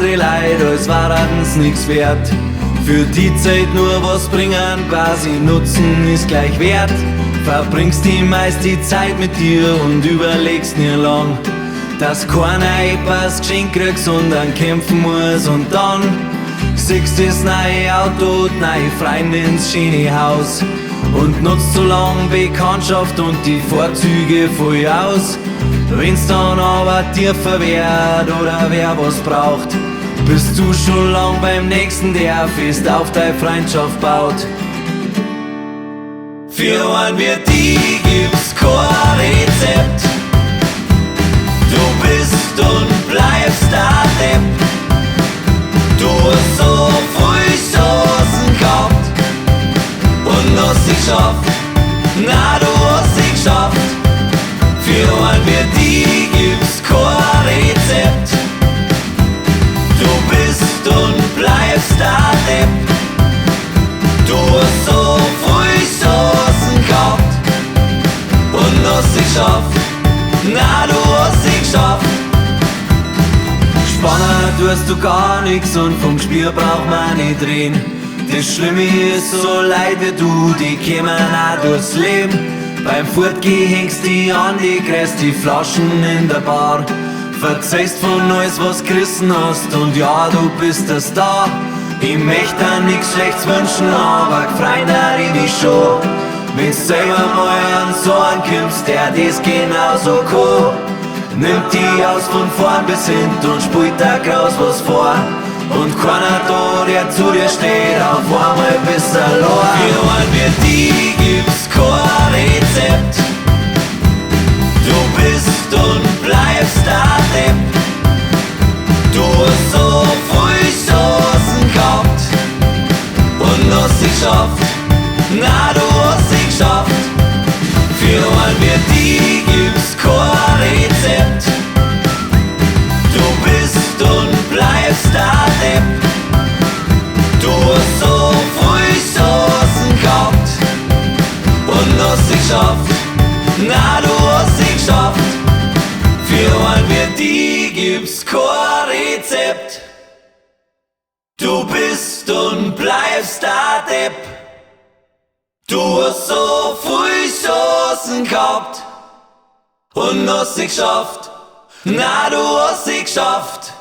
andere Leute, als waren's nix wert. Für die Zeit nur was bringen, quasi Nutzen ist gleich wert. Verbringst die meist die Zeit mit dir und überlegst nie lang, dass keiner etwas geschenkt kriegst und dann kämpfen muss. Und dann siehst das neue Auto, die neue Freundin, das schöne Haus und nutzt so lang Bekanntschaft und die Vorzüge voll aus. Wenn's dann aber tiefer wird oder wer was braucht, bist du schon lang beim nächsten, der fest auf deine Freundschaft baut. Für einen wie die gibt's kein Rezept. Du bist und bleibst der Depp. Du hast so viel Chancen gehabt und hast sie geschafft. Na, du hast sie geschafft. Für einen wie die gibt's kein Rezept. Du bist und bleibst der Depp. Du hast so viel Chancen gehabt und hast sie geschafft. Na, du hast sie geschafft. Spannend tust du gar nix und vom Spiel braucht man nicht reden. Das Schlimme ist, so leid wie du, die kämen auch durchs Leben. Beim Fortgehen hängst die an, die kriegst die Flaschen in der Bar. Verzeihst von alles, was gerissen hast und ja, du bist der Star. Ich möchte dir nix Schlechtes wünschen, aber gefreut ich mich schon, wenn's selber mal an so einen kommst, der das genauso kann. Nimmt die aus von vorn bis hinten und spielt da graus was vor. Und keiner da, der zu dir steht, auf einmal bist du allein. Für einen wie die gibt's kein Rezept. Du bist und bleibst der Depp. Du hast so viel Chancen gehabt und hast sie geschafft. Na, du hast sie geschafft. Für einen wie die gibt's kein Rezept. Du bist und bleibst der Depp. Du hast so viel Chancen gehabt und hast sie geschafft. Na, du hast sie geschafft. Für einen wie die gibt's kein Rezept. Du bist und bleibst der Depp. Du hast so viel Chancen gehabt und hast sie geschafft. Na, du hast sie geschafft.